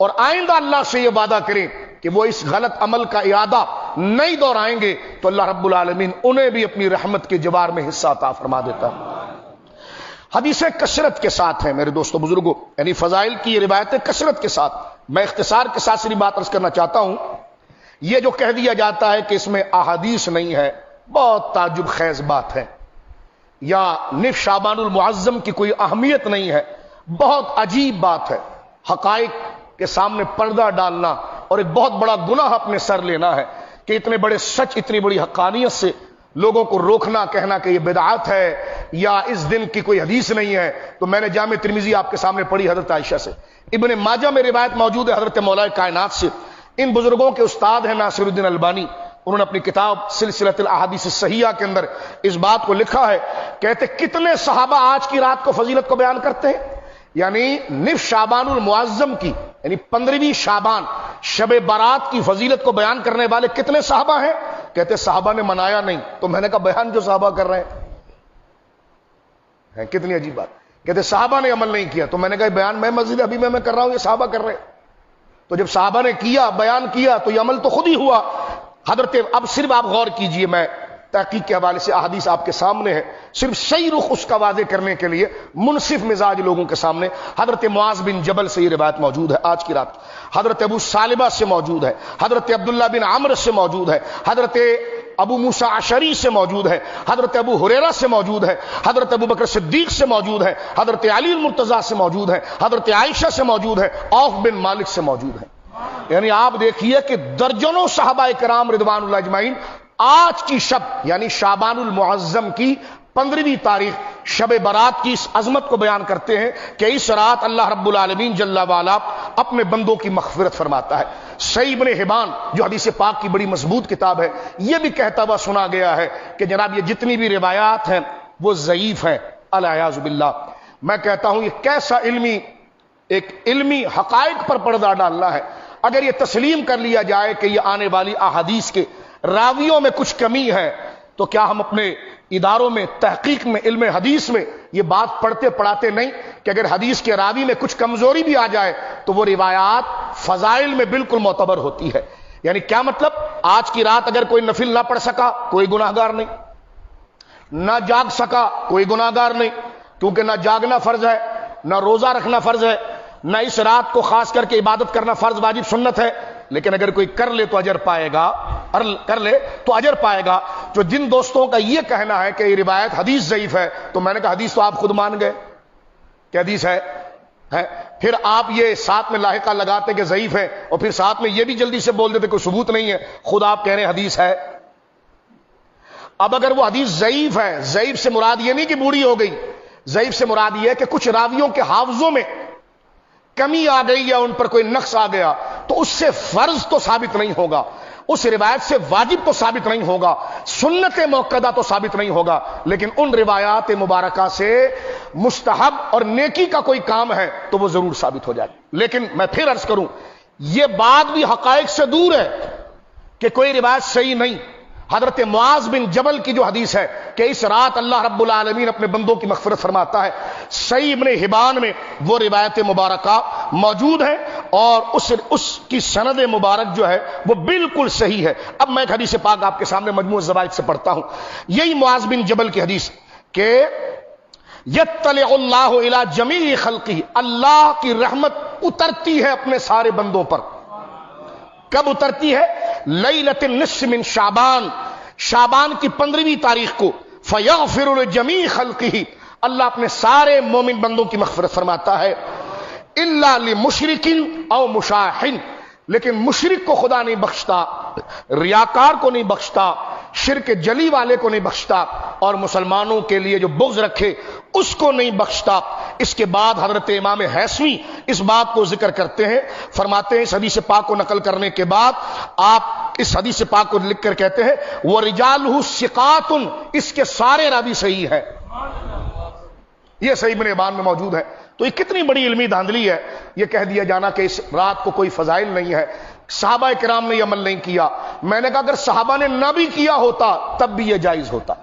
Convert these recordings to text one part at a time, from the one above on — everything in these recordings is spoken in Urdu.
اور آئندہ اللہ سے یہ وعدہ کریں کہ وہ اس غلط عمل کا اعادہ نہیں دہرائیں گے تو اللہ رب العالمین انہیں بھی اپنی رحمت کے جوار میں حصہ عطا فرما دیتا ہے۔ حدیثیں کثرت کے ساتھ ہیں میرے دوستو بزرگوں، یعنی فضائل کی یہ روایتیں کثرت کے ساتھ۔ میں اختصار کے ساتھ صرف بات عرض کرنا چاہتا ہوں، یہ جو کہہ دیا جاتا ہے کہ اس میں احادیث نہیں ہے، بہت تعجب خیز بات ہے، یا نصف شعبان المعظم کی کوئی اہمیت نہیں ہے، بہت عجیب بات ہے۔ حقائق کے سامنے پردہ ڈالنا اور ایک بہت بڑا گناہ اپنے سر لینا ہے کہ اتنے بڑے سچ، اتنی بڑی حقانیت سے لوگوں کو روکنا، کہنا کہ یہ بدعت ہے یا اس دن کی کوئی حدیث نہیں ہے۔ تو میں نے جامع ترمذی آپ کے سامنے پڑھی حضرت عائشہ سے، ابن ماجہ میں روایت موجود ہے حضرت مولا کائنات سے۔ ان بزرگوں کے استاد ہیں ناصر الدین البانی، انہوں نے اپنی کتاب سلسلۃ الاحادیث الصحیحہ کے اندر اس بات کو لکھا ہے، کہتے کتنے صحابہ آج کی رات کو فضیلت کو بیان کرتے ہیں، یعنی نصف شعبان المعظم کی، یعنی 15ویں شعبان شب برات کی فضیلت کو بیان کرنے والے کتنے صحابہ ہیں؟ کہتے صحابہ نے منایا نہیں۔ تو میں نے کہا بیان جو صحابہ کر رہے ہیں، کتنی عجیب بات۔ کہتے صحابہ نے عمل نہیں کیا، تو میں نے کہا بیان میں مسجد ابھی میں کر رہا ہوں، یہ صحابہ کر رہے ہیں۔ تو جب صحابہ نے کیا، بیان کیا، تو یہ عمل تو خود ہی ہوا۔ حضرت اب صرف آپ غور کیجئے، میں تحقیق کے حوالے سے احادیث آپ کے سامنے ہے، صرف صحیح رخ اس کا واضح کرنے کے لیے منصف مزاج لوگوں کے سامنے حضرت معاذ بن جبل سے یہ روایت موجود ہے آج کی رات، حضرت ابو سالبہ سے موجود ہے، حضرت عبداللہ بن عمرو سے موجود ہے، حضرت ابو موسیٰ اشعری سے موجود ہے، حضرت ابو ہریرہ سے موجود ہے، حضرت ابو بکر صدیق سے موجود ہے، حضرت علی المرتضیٰ سے موجود ہے، حضرت عائشہ سے موجود ہے، عوف بن مالک سے موجود ہے۔ یعنی آپ دیکھیے کہ درجنوں صحابہ کرام رضوان اللہ اجمعین آج کی شب یعنی شعبان المعظم کی 15ویں تاریخ شب برات کی اس عظمت کو بیان کرتے ہیں کہ اس رات اللہ رب العالمین جل وعلا اپنے بندوں کی مغفرت فرماتا ہے۔ صحیح ابن حبان جو حدیث پاک کی بڑی مضبوط کتاب ہے، یہ بھی کہتا ہوا سنا گیا ہے کہ جناب یہ جتنی بھی روایات ہیں وہ ضعیف ہیں الیاذ باللہ۔ میں کہتا ہوں یہ کیسا ایک علمی حقائق پر پردہ ڈالنا ہے۔ اگر یہ تسلیم کر لیا جائے کہ یہ آنے والی احادیث کے راویوں میں کچھ کمی ہے، تو کیا ہم اپنے اداروں میں، تحقیق میں، علم حدیث میں یہ بات پڑھتے پڑھاتے نہیں کہ اگر حدیث کے راوی میں کچھ کمزوری بھی آ جائے تو وہ روایات فضائل میں بالکل معتبر ہوتی ہے؟ یعنی کیا مطلب؟ آج کی رات اگر کوئی نفل نہ پڑھ سکا کوئی گناہ گار نہیں، نہ جاگ سکا کوئی گناہ گار نہیں، کیونکہ نہ جاگنا فرض ہے، نہ روزہ رکھنا فرض ہے، نہ اس رات کو خاص کر کے عبادت کرنا فرض واجب سنت ہے، لیکن اگر کوئی کر لے تو اجر پائے گا، اجر پائے گا۔ جو جن دوستوں کا یہ کہنا ہے کہ یہ روایت حدیث ضعیف ہے، تو میں نے کہا حدیث تو آپ خود مان گئے کہ حدیث ہے، پھر آپ یہ ساتھ میں لاحقہ لگاتے کہ ضعیف ہے، اور پھر ساتھ میں یہ بھی جلدی سے بول دیتے کوئی ثبوت نہیں ہے، خود آپ کہہ رہے ہیں حدیث ہے۔ اب اگر وہ حدیث ضعیف ہے، ضعیف سے مراد یہ نہیں کہ بوڑھی ہو گئی، ضعیف سے مراد یہ ہے کہ کچھ راویوں کے حافظوں میں کمی آ گئی یا ان پر کوئی نقص آ گیا، تو اس سے فرض تو ثابت نہیں ہوگا، اس روایت سے واجب تو ثابت نہیں ہوگا، سنت موقدہ تو ثابت نہیں ہوگا، لیکن ان روایات مبارکہ سے مستحب اور نیکی کا کوئی کام ہے تو وہ ضرور ثابت ہو جائے۔ لیکن میں پھر عرض کروں، یہ بات بھی حقائق سے دور ہے کہ کوئی روایت صحیح نہیں۔ حضرت معاذ بن جبل کی جو حدیث ہے کہ اس رات اللہ رب العالمین اپنے بندوں کی مغفرت فرماتا ہے، صحیح ابن حبان میں وہ روایت مبارکہ موجود ہے اور اس کی سند مبارک جو ہے وہ بالکل صحیح ہے۔ اب میں ایک حدیث پاک آپ کے سامنے مجموع الزوائد سے پڑھتا ہوں، یہی معاذ بن جبل کی حدیث کہ یطلع اللہ الی جمیع خلقہ، اللہ کی رحمت اترتی ہے اپنے سارے بندوں پر۔ کب اترتی ہے؟ لیلۃ النصف من شعبان، شعبان کی 15ویں تاریخ کو، فیغفر لجمیع خلقہ، اللہ اپنے سارے مومن بندوں کی مغفرت فرماتا ہے، الا لمشرک او مشاح، لیکن مشرک کو خدا نہیں بخشتا، ریاکار کو نہیں بخشتا، شرک جلی والے کو نہیں بخشتا، اور مسلمانوں کے لیے جو بغض رکھے اس کو نہیں بخشتا۔ اس کے بعد حضرت امام حیثمی اس بات کو ذکر کرتے ہیں، فرماتے ہیں اس حدیث پاک کو نقل کرنے کے بعد آپ اس حدیث پاک کو لکھ کر کہتے ہیں وَرِجَالُهُ ثِقَاتٌ، اس کے سارے راوی صحیح ہیں، یہ صحیح ابن حبان میں موجود ہے۔ تو یہ کتنی بڑی علمی دھاندلی ہے یہ کہہ دیا جانا کہ اس رات کو کوئی فضائل نہیں ہے، صحابہ کرام نے یہ عمل نہیں کیا۔ میں نے کہا اگر صحابہ نے نہ بھی کیا ہوتا تب بھی یہ جائز ہوتا،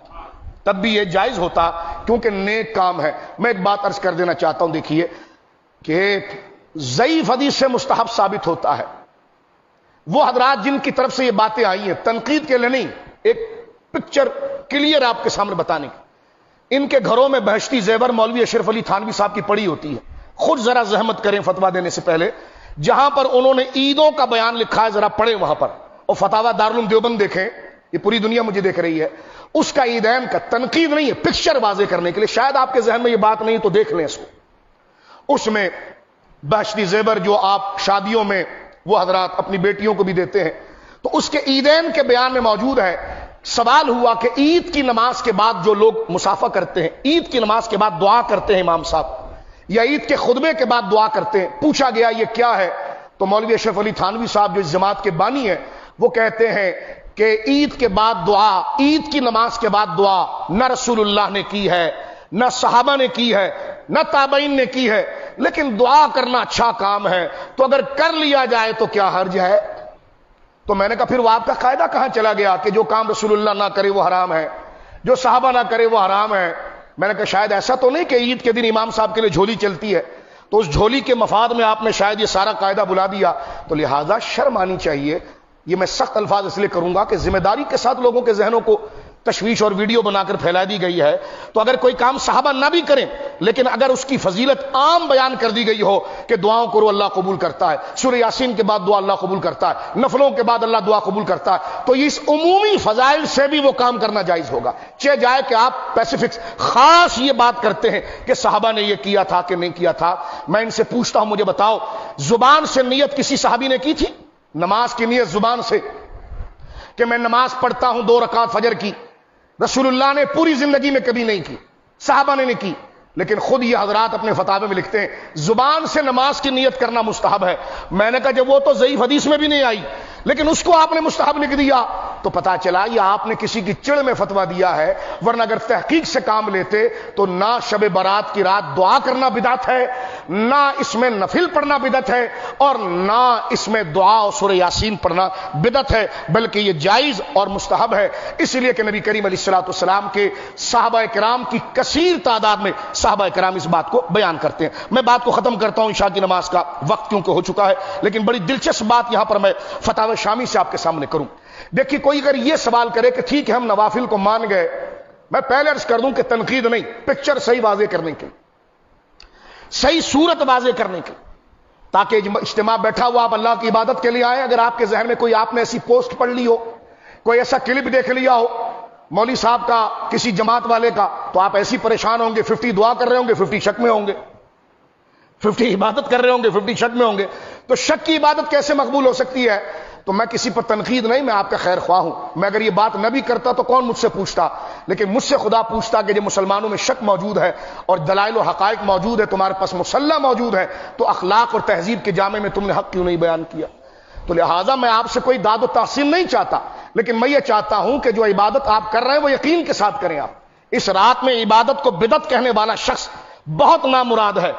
تب بھی یہ جائز ہوتا، کیونکہ نیک کام ہے۔ میں ایک بات عرض کر دینا چاہتا ہوں، دیکھیے کہ ضعیف حدیث سے مستحب ثابت ہوتا ہے. وہ حضرات جن کی طرف سے یہ باتیں آئی ہیں تنقید کے لیے نہیں، ایک پکچر کلیئر آپ کے سامنے بتانے کی، ان کے گھروں میں بہشتی زیور مولوی اشرف علی تھانوی صاحب کی پڑی ہوتی ہے. خود ذرا زحمت کریں فتویٰ دینے سے پہلے، جہاں پر انہوں نے عیدوں کا بیان لکھا ہے ذرا پڑھیں وہاں پر، اور فتاوی دارالعلوم دیوبند دیکھیں، یہ پوری دنیا مجھے دیکھ رہی ہے. اس کا عیدین کا تنقید نہیں ہے، پکچر واضح کرنے کے لیے، شاید آپ کے ذہن میں یہ بات نہیں تو دیکھ لیں اس کو. اس میں بہشتی زیور جو آپ شادیوں میں وہ حضرات اپنی بیٹیوں کو بھی دیتے ہیں، تو اس کے عیدین کے بیان میں موجود ہے. سوال ہوا کہ عید کی نماز کے بعد جو لوگ مسافہ کرتے ہیں، عید کی نماز کے بعد دعا کرتے ہیں امام صاحب، یا عید کے خطبے کے بعد دعا کرتے ہیں، پوچھا گیا یہ کیا ہے؟ تو مولوی اشرف علی تھانوی صاحب جو اس جماعت کے بانی ہیں وہ کہتے ہیں کہ عید کے بعد دعا، عید کی نماز کے بعد دعا نہ رسول اللہ نے کی ہے، نہ صحابہ نے کی ہے، نہ تابعین نے کی ہے، لیکن دعا کرنا اچھا کام ہے، تو اگر کر لیا جائے تو کیا حرج ہے؟ تو میں نے کہا پھر وہ آپ کا قاعدہ کہاں چلا گیا کہ جو کام رسول اللہ نہ کرے وہ حرام ہے، جو صحابہ نہ کرے وہ حرام ہے؟ میں نے کہا شاید ایسا تو نہیں کہ عید کے دن امام صاحب کے لیے جھولی چلتی ہے، تو اس جھولی کے مفاد میں آپ نے شاید یہ سارا قاعدہ بلا دیا، تو لہٰذا شرم آنی چاہیے. یہ میں سخت الفاظ اس لیے کروں گا کہ ذمہ داری کے ساتھ لوگوں کے ذہنوں کو تشویش اور ویڈیو بنا کر پھیلا دی گئی ہے. تو اگر کوئی کام صحابہ نہ بھی کریں لیکن اگر اس کی فضیلت عام بیان کر دی گئی ہو کہ دعاؤں کرو اللہ قبول کرتا ہے، سورہ یاسین کے بعد دعا اللہ قبول کرتا ہے، نفلوں کے بعد اللہ دعا قبول کرتا ہے، تو اس عمومی فضائل سے بھی وہ کام کرنا جائز ہوگا. چہ جائے کہ آپ اسپیسیفکس خاص یہ بات کرتے ہیں کہ صحابہ نے یہ کیا تھا کہ نہیں کیا تھا. میں ان سے پوچھتا ہوں مجھے بتاؤ زبان سے نیت کسی صحابی نے کی تھی؟ نماز کی نیت زبان سے کہ میں نماز پڑھتا ہوں 2 رکعت فجر کی، رسول اللہ نے پوری زندگی میں کبھی نہیں کی، صحابہ نے نہیں کی. لیکن خود یہ حضرات اپنے فتاوے میں لکھتے ہیں زبان سے نماز کی نیت کرنا مستحب ہے. میں نے کہا جب وہ تو ضعیف حدیث میں بھی نہیں آئی لیکن اس کو آپ نے مستحب لکھ دیا تو پتا چلا یہ آپ نے کسی کی چڑ میں فتویٰ دیا ہے، ورنہ اگر تحقیق سے کام لیتے تو نہ شب برات کی رات دعا کرنا بدعت ہے، نہ اس میں نفل پڑھنا بدعت ہے، اور نہ اس میں دعا اور سورہ یاسین پڑھنا بدعت ہے، بلکہ یہ جائز اور مستحب ہے. اس لیے کہ نبی کریم علیہ الصلوۃ والسلام کے صحابہ کرام کی کثیر تعداد میں صحابہ کرام اس بات کو بیان کرتے ہیں. میں بات کو ختم کرتا ہوں، عشاء کی نماز کا وقت کیونکہ ہو چکا ہے، لیکن بڑی دلچسپ بات یہاں پر میں فتاوی شامی سے آپ کے سامنے کروں. دیکھیے کوئی اگر یہ سوال کرے کہ ٹھیک ہے ہم نوافل کو مان گئے، میں پہلے عرض کر دوں کہ تنقید نہیں، پکچر صحیح واضح کرنے کے، صحیح صورت واضح کرنے کے، تاکہ اجتماع بیٹھا ہوا آپ اللہ کی عبادت کے لیے آئے. اگر آپ کے ذہن میں کوئی آپ نے ایسی پوسٹ پڑھ لی ہو، کوئی ایسا کلپ دیکھ لیا ہو مولوی صاحب کا کسی جماعت والے کا، تو آپ ایسی پریشان ہوں گے، 50 دعا کر رہے ہوں گے، 50 شک میں ہوں گے، 50 عبادت کر رہے ہوں گے، 50 شک میں ہوں گے. تو شک کی عبادت کیسے مقبول ہو سکتی ہے؟ تو میں کسی پر تنقید نہیں، میں آپ کا خیر خواہ ہوں. میں اگر یہ بات نہ بھی کرتا تو کون مجھ سے پوچھتا، لیکن مجھ سے خدا پوچھتا کہ جب مسلمانوں میں شک موجود ہے اور دلائل و حقائق موجود ہے، تمہارے پاس مسلح موجود ہے، تو اخلاق اور تہذیب کے جامع میں تم نے حق کیوں نہیں بیان کیا؟ تو لہٰذا میں آپ سے کوئی داد و تحسین نہیں چاہتا، لیکن میں یہ چاہتا ہوں کہ جو عبادت آپ کر رہے ہیں وہ یقین کے ساتھ کریں. آپ اس رات میں عبادت کو بدعت کہنے والا شخص بہت نامراد ہے،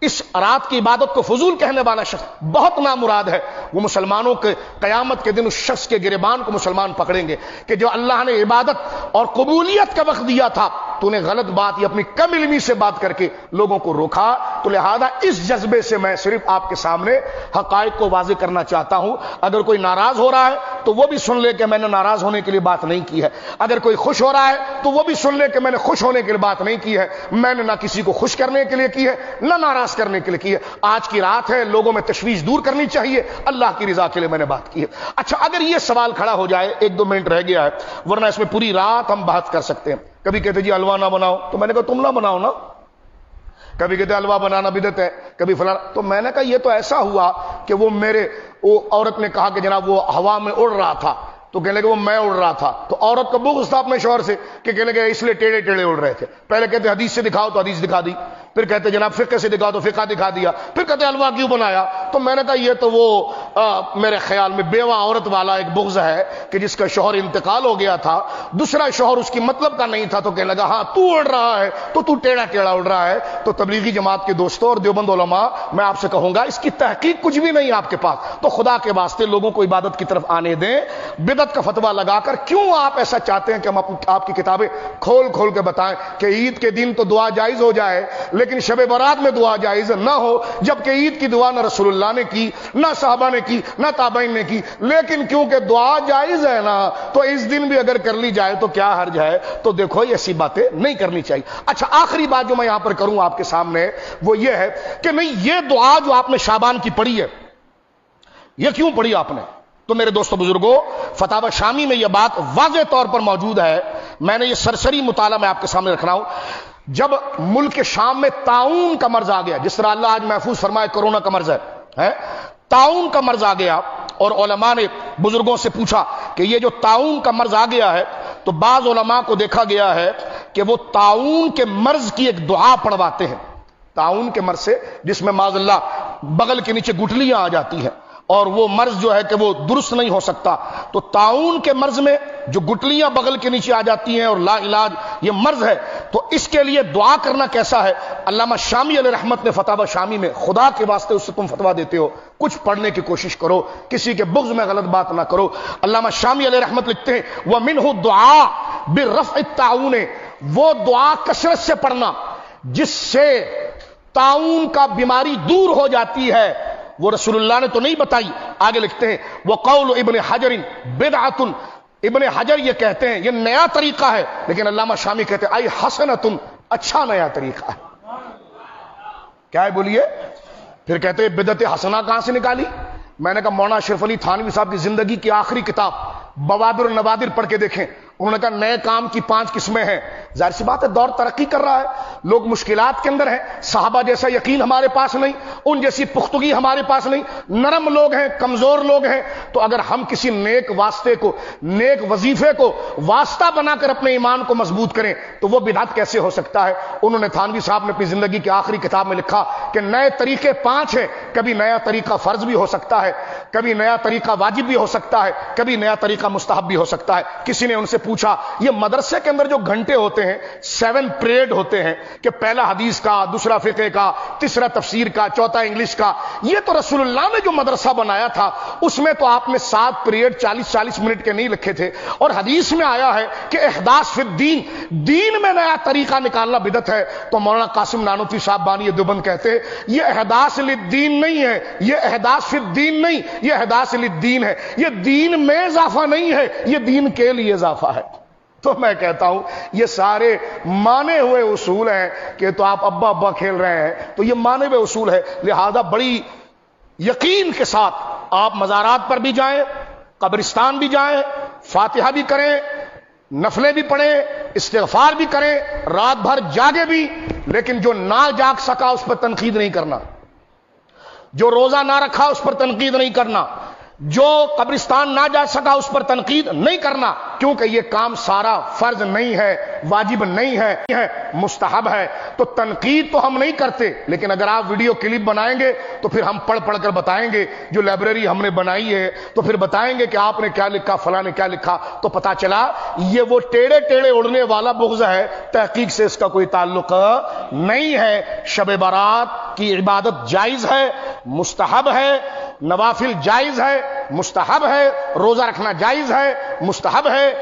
اس رات کی عبادت کو فضول کہنے والا شخص بہت نامراد ہے. وہ مسلمانوں کے قیامت کے دن اس شخص کے گریبان کو مسلمان پکڑیں گے کہ جو اللہ نے عبادت اور قبولیت کا وقت دیا تھا تو نے غلط بات یا اپنی کم علمی سے بات کر کے لوگوں کو روکا. تو لہذا اس جذبے سے میں صرف آپ کے سامنے حقائق کو واضح کرنا چاہتا ہوں. اگر کوئی ناراض ہو رہا ہے تو وہ بھی سن لے کہ میں نے ناراض ہونے کے لیے بات نہیں کی ہے، اگر کوئی خوش ہو رہا ہے تو وہ بھی سن لے کہ میں نے خوش ہونے کے لیے بات نہیں کی ہے. میں نے نہ کسی کو خوش کرنے کے لیے کی ہے نہ ناراض کرنے کے لیے کی ہے. آج کی رات ہے، لوگوں میں تشویش دور کرنی چاہیے، اللہ کی رضا کے لیے میں نے بات کی ہے. اچھا اگر یہ سوال کھڑا ہو جائے، 1-2 منٹ رہ گیا ہے ورنہ اس میں پوری رات ہم بات کر سکتے ہیں. کبھی کہتے جی حلوہ نہ بناؤ، تو میں نے کہا تم نہ بناؤ نا. کبھی کہتے حلوہ بنانا بدعت ہے، کبھی فلاں، تو میں نے کہا یہ تو ایسا ہوا کہ وہ عورت نے کہا کہ جناب وہ ہوا میں اڑ رہا تھا، تو کہنے لگے وہ میں اڑ رہا تھا. تو عورت کو بغض تھا اپنے شوہر سے کہ کہنے لگے اس لیے ٹیڑے ٹیڑے اڑ رہے تھے. پہلے کہتے حدیث سے دکھاؤ تو حدیث دکھا دی، پھر کہتے جناب فقہ سے دکھاؤ تو فقہ دکھا دیا، پھر کہتے حلوہ کیوں بنایا. تو میں نے کہا یہ تو وہ میرے خیال میں بیوہ عورت والا ایک بغض ہے کہ جس کا شوہر انتقال ہو گیا تھا، دوسرا شوہر اس کی مطلب کا نہیں تھا، تو کہنے لگا ہاں تو اڑ رہا ہے تو ٹیڑا ٹیڑا اڑ رہا ہے. تو تبلیغی جماعت کے دوستوں اور دیوبند علماء، میں آپ سے کہوں گا اس کی تحقیق کچھ بھی نہیں آپ کے پاس، تو خدا کے واسطے لوگوں کو عبادت کی طرف آنے دیں. بدعت کا فتویٰ لگا کر کیوں آپ ایسا چاہتے ہیں کہ ہم آپ کی کتابیں کھول کھول کے بتائیں کہ عید کے دن تو دعا جائز ہو جائے لیکن شب برات میں دعا جائز نہ ہو، جبکہ عید کی دعا نہ رسول اللہ نے کی، نہ صحابہ نے کی، نہ تابعین نے کی، لیکن کیونکہ دعا جائز ہے نا تو اس دن بھی اگر کر لی جائے تو کیا حرج ہے؟ تو دیکھو یہ ایسی باتیں نہیں کرنی چاہیے۔ اچھا، آخری بات جو میں یہاں پر کروں آپ کے سامنے وہ یہ ہے کہ نہیں، یہ دعا جو آپ نے شعبان کی پڑھی ہے، یہ کیوں پڑھی آپ نے؟ تو میرے دوستو بزرگوں، فتاوی شامی میں یہ بات واضح طور پر موجود ہے، میں نے یہ سرسری مطالعہ میں آپ کے سامنے رکھ رہا ہوں۔ جب ملک شام میں طاعون کا مرض آ گیا، جس طرح اللہ آج محفوظ فرمائے کرونا کا مرض ہے، طاعون کا مرض آ گیا، اور علماء نے بزرگوں سے پوچھا کہ یہ جو طاعون کا مرض آ گیا ہے، تو بعض علماء کو دیکھا گیا ہے کہ وہ طاعون کے مرض کی ایک دعا پڑھواتے ہیں، طاعون کے مرض سے جس میں معاذ اللہ بغل کے نیچے گٹلیاں آ جاتی ہیں اور وہ مرض جو ہے کہ وہ درست نہیں ہو سکتا، تو طاعون کے مرض میں جو گٹلیاں بغل کے نیچے آ جاتی ہیں اور لا علاج یہ مرض ہے، تو اس کے لیے دعا کرنا کیسا ہے؟ علامہ شامی علیہ رحمت نے فتاوی شامی میں، خدا کے واسطے اس سے تم فتویٰ دیتے ہو کچھ پڑھنے کی کوشش کرو، کسی کے بغض میں غلط بات نہ کرو۔ علامہ شامی علیہ رحمت لکھتے ہیں وَمِنْهُ الدُّعَاءُ بِرَفْعِ الطَّاعُونِ، وہ دعا کثرت سے پڑھنا جس سے طاعون کا بیماری دور ہو جاتی ہے، وہ رسول اللہ نے تو نہیں بتائی۔ آگے لکھتے ہیں وَقَوْلُ ابن حجر بِدْعَةٌ، ابن حجر یہ کہتے ہیں یہ نیا طریقہ ہے، لیکن علامہ شامی کہتے ہیں اَيْ حَسَنَةٌ، اچھا نیا طریقہ ہے۔ کیا ہے بولیے؟ پھر کہتے ہیں بدعت حسنہ کہاں سے نکالی؟ میں نے کہا مولانا اشرف علی تھانوی صاحب کی زندگی کی آخری کتاب بوادر النوادر پڑھ کے دیکھیں، انہوں نے کہا نئے کام کی 5 قسمیں ہیں۔ ظاہر سی بات ہے دور ترقی کر رہا ہے، لوگ مشکلات کے اندر ہیں، صحابہ جیسا یقین ہمارے پاس نہیں، ان جیسی پختگی ہمارے پاس نہیں، نرم لوگ ہیں، کمزور لوگ ہیں، تو اگر ہم کسی نیک واسطے کو، نیک وظیفے کو واسطہ بنا کر اپنے ایمان کو مضبوط کریں تو وہ بدعت کیسے ہو سکتا ہے؟ انہوں نے تھانوی صاحب نے اپنی زندگی کی آخری کتاب میں لکھا کہ نئے طریقے 5 ہیں، کبھی نیا طریقہ فرض بھی ہو سکتا ہے، کبھی نیا طریقہ واجب بھی ہو سکتا ہے، کبھی نیا طریقہ مستحب بھی ہو سکتا ہے۔ کسی نے ان سے پوچھا یہ مدرسے کے اندر جو گھنٹے ہوتے ہیں، 7 پیریڈ ہوتے ہیں کہ پہلا حدیث کا، دوسرا فقہ کا، تیسرا تفسیر کا، چوتھا انگلش کا، یہ تو رسول اللہ نے جو مدرسہ بنایا تھا اس میں تو آپ نے 7 پیریڈ 40-40 منٹ کے نہیں لکھے تھے، اور حدیث میں آیا ہے کہ احداث فی الدین، دین میں نیا طریقہ نکالنا بدعت ہے۔ تو مولانا قاسم نانوتوی صاحب بانی دیوبند کہتے ہیں یہ احداث للدین نہیں ہے، یہ احداث فی الدین نہیں، یہ احداث للدین ہے، یہ دین میں اضافہ نہیں ہے، یہ دین کے لیے اضافہ ہے۔ تو میں کہتا ہوں یہ سارے مانے ہوئے اصول ہیں کہ تو آپ ابا ابا کھیل رہے ہیں، تو یہ مانے ہوئے اصول ہے، لہذا بڑی یقین کے ساتھ آپ مزارات پر بھی جائیں، قبرستان بھی جائیں، فاتحہ بھی کریں، نفلیں بھی پڑھیں، استغفار بھی کریں، رات بھر جاگے بھی، لیکن جو نہ جاگ سکا اس پر تنقید نہیں کرنا، جو روزہ نہ رکھا اس پر تنقید نہیں کرنا، جو قبرستان نہ جا سکا اس پر تنقید نہیں کرنا، کیونکہ یہ کام سارا فرض نہیں ہے، واجب نہیں ہے، مستحب ہے۔ تو تنقید تو ہم نہیں کرتے، لیکن اگر آپ ویڈیو کلپ بنائیں گے تو پھر ہم پڑھ پڑھ کر بتائیں گے، جو لائبریری ہم نے بنائی ہے تو پھر بتائیں گے کہ آپ نے کیا لکھا، فلاں نے کیا لکھا، تو پتا چلا یہ وہ ٹیڑے ٹیڑے اڑنے والا بغض ہے، تحقیق سے اس کا کوئی تعلق نہیں ہے۔ شب برات کی عبادت جائز ہے، مستحب ہے، نوافل جائز ہے، مستحب ہے، روزہ رکھنا جائز ہے، مستحب ہے۔